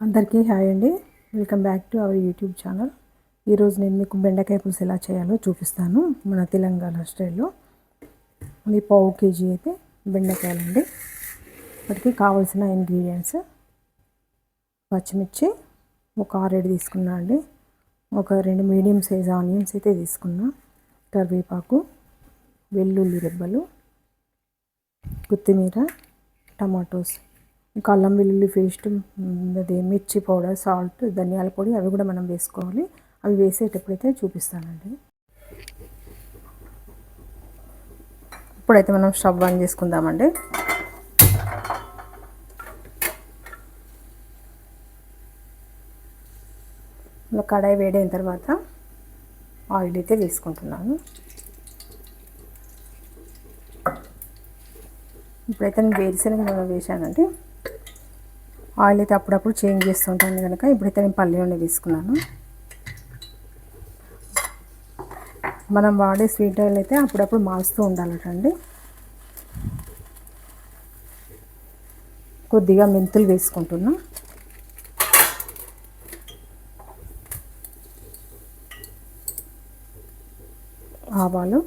అందరికీ హాయ్ అండి. Welcome back to our YouTube channel. ఈరోజు నేను మీకు బెండకాయ పులుసు ఎలా చేయాలో చూపిస్తాను మన తెలంగాణ స్టైల్లో. ఇది పావు కేజీ అయితే బెండకాయలండి. వాటికి కావాల్సిన ఇంగ్రీడియంట్స్ పచ్చిమిర్చి ఒక 6-7 తీసుకున్నా అండి. ఒక 2 మీడియం సైజ్ ఆనియన్స్ అయితే తీసుకున్నా, కరివేపాకు, వెల్లుల్లి రెబ్బలు, కొత్తిమీర, టమాటోస్, ఇంకా అల్లం వెల్లుల్లి పేస్ట్, అది మిర్చి పౌడర్, సాల్ట్, ధనియాల పొడి అవి కూడా మనం వేసుకోవాలి. అవి వేసేటప్పుడైతే చూపిస్తానండి. ఇప్పుడైతే మనం స్టవ్ ఆన్ చేసుకుందామండి. కడాయి వేడైన తర్వాత ఆయిల్ అయితే వేసుకుంటున్నాను. ఇప్పుడైతే నేను వేరుశనగ నూనె వేసానండి. ఆయిల్ అయితే అప్పుడప్పుడు చేంజ్ చేస్తుంటాను కనుక ఇప్పుడైతే నేను పల్లి నూనె వేసుకున్నాను. మనం వాడే స్వీట్ ఆయిల్ అయితే అప్పుడప్పుడు మారుస్తూ ఉండాలటండి. కొద్దిగా మెంతులు వేసుకుంటున్నా, ఆవాలు,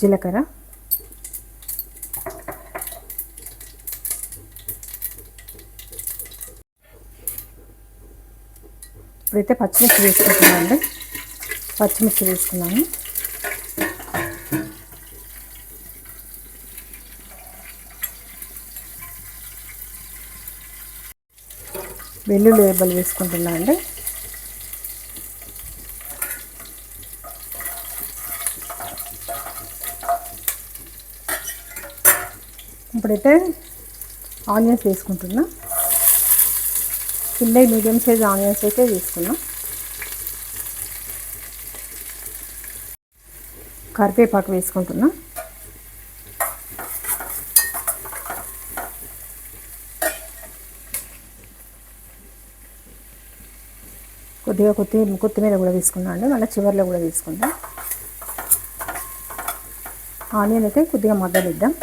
జీలకర్ర, ఇప్పుడైతే పచ్చిమిర్చి వేసుకుంటున్నానండి. పచ్చిమిర్చి వేసుకున్నాను. వెల్లుల్లి రెబ్బలు వేసుకుంటున్నాను అండి. ఇప్పుడైతే ఆనియన్స్ వేసుకుంటున్నా. చిన్న మీడియం సైజ్ ఆనియన్స్ అయితే వేసుకున్నా. కరివేపాకు వేసుకుంటున్నా. కొద్దిగా కొత్తిమీర కూడా వేసుకున్నా అండి. మళ్ళీ చివరిలో కూడా వేసుకుందాం. ఆనియన్ అయితే కొద్దిగా మగ్గనిద్దాం.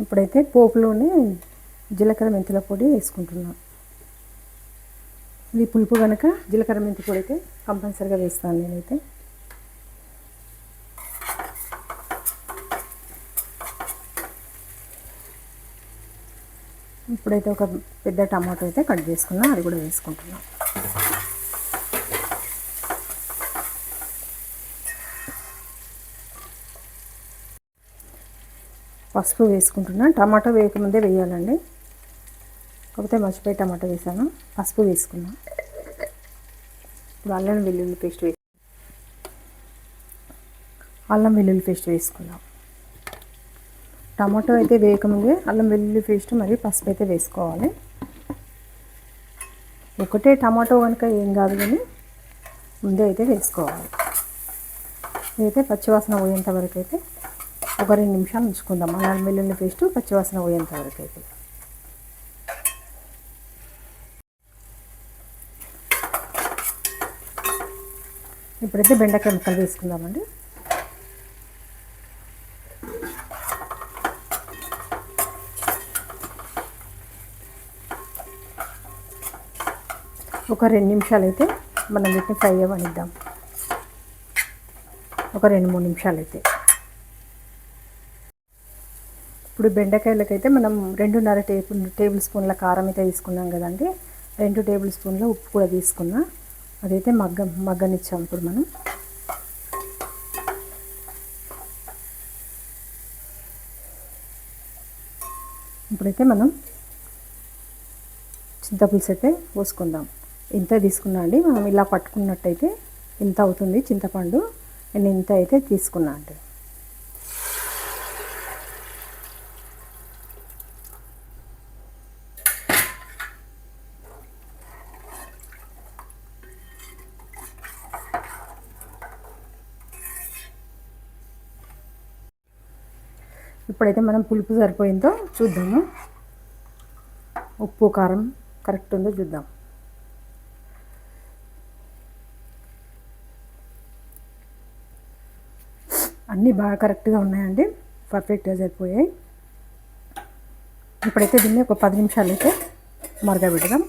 ఇప్పుడైతే పోపులోనే జీలకర్ర మెంతుల పొడి వేసుకుంటున్నాం. ఇది పులుపు కనుక జీలకర్ర మెంతి పొడి అయితే కంపల్సరీగా వేస్తాను నేనైతే. ఇప్పుడైతే ఒక పెద్ద టమాటో అయితే కట్ చేసుకున్నా, అది కూడా వేసుకుంటున్నాం. పసుపు వేసుకుంటున్నా. టమాటో వేయకముందే వేయాలండి, కాకపోతే మర్చిపోయి టమాటో వేసాను. పసుపు వేసుకున్నా. అల్లం వెల్లుల్లి పేస్ట్ వేసుకున్నాం. టమాటో అయితే వేయకముందే అల్లం వెల్లుల్లి పేస్ట్ మరియు పసుపు అయితే వేసుకోవాలి. ఒకటే టమాటో కనుక ఏం కాదు, కానీ ముందే అయితే వేసుకోవాలి. ఇదైతే పచ్చివాసన పోయేంత వరకు అయితే ఒక 2 నిమిషాలు ఉంచుకుందాం. అల్లం వెల్లుల్లి పేస్ట్ పచ్చివాసన పోయేంత వరకు అయితే. ఇప్పుడైతే బెండకాయ ముక్కలు వేసుకుందామండి. ఒక 2 నిమిషాలు అయితే మనం వీటిని ఫ్రై అవ్వనిద్దాం. ఒక 2-3 నిమిషాలు అయితే. ఇప్పుడు బెండకాయలకైతే మనం 2.5 టేబుల్ స్పూన్ల కారం అయితే తీసుకున్నాం కదండి. 2 టేబుల్ స్పూన్ల ఉప్పు కూడా తీసుకున్నా. అదైతే మగ్గనిచ్చాం. ఇప్పుడు మనం ఇప్పుడైతే మనం చింతపులుసు అయితే పోసుకుందాం. ఇంత తీసుకున్నా అండి. మనం ఇలా పట్టుకున్నట్టయితే ఇంత అవుతుంది చింతపండు. నేను ఇంత అయితే తీసుకున్నా అండి. ఇప్పుడైతే మనం పులుపు సరిపోయిందో చూద్దాము. ఉప్పు కారం కరెక్ట్ ఉందో చూద్దాం. అన్నీ అన్నీ బాగా కరెక్ట్గా ఉన్నాయండి, పర్ఫెక్ట్గా సరిపోయాయి. ఇప్పుడైతే దీన్ని ఒక 10 నిమిషాలు అయితే మరగబెడదాం.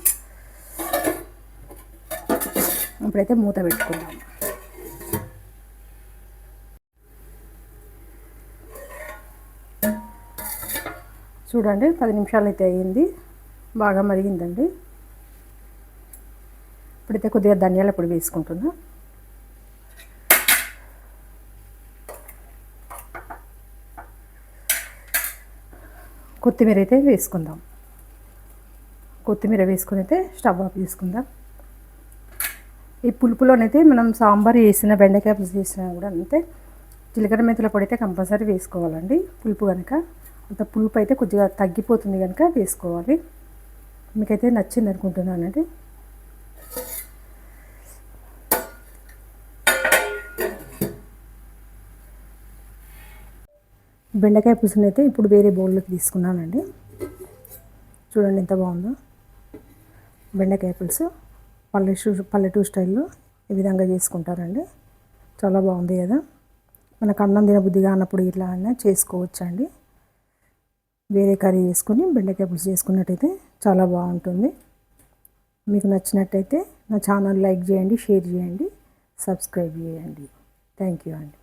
ఇప్పుడైతే మూత పెట్టుకుందాం. చూడండి 10 నిమిషాలు అయితే అయ్యింది, బాగా మరిగిందండి. ఇప్పుడైతే కొద్దిగా ధనియాల పొడి వేసుకుంటున్నా. కొత్తిమీర అయితే వేసుకుందాం. కొత్తిమీర వేసుకొని అయితే స్టవ్ ఆఫ్ చేసుకుందాం. ఈ పులుపులోనైతే మనం సాంబార్ చేసిన బెండకాయ పులుసు చేసినా కూడా అంతే, జీలకర్ర మెంతుల పొడి అయితే కంపల్సరీ వేసుకోవాలండి. పులుపు కనుక అంత పులుపు అయితే కొద్దిగా తగ్గిపోతుంది కనుక వేసుకోవాలి. మీకైతే నచ్చింది అనుకుంటున్నానండి. బెండకాయ పులుసుని అయితే ఇప్పుడు వేరే బౌల్లోకి తీసుకున్నానండి. చూడండి ఎంత బాగుందో బెండకాయ పులుసు. పల్లెటూరు స్టైల్లో ఈ విధంగా చేసుకుంటారండి. చాలా బాగుంది కదా. మనకు అన్నం తినబుద్ధిగా అన్నప్పుడు ఇట్లా అయినా చేసుకోవచ్చండి. వేరే కర్రీ చేసుకొని బెండకాయ పులుసు చేసుకున్నట్టయితే చాలా బాగుంటుంది. మీకు నచ్చినట్టయితే నా ఛానల్ లైక్ చేయండి, షేర్ చేయండి, సబ్స్క్రైబ్ చేయండి. థ్యాంక్ యూ అండి.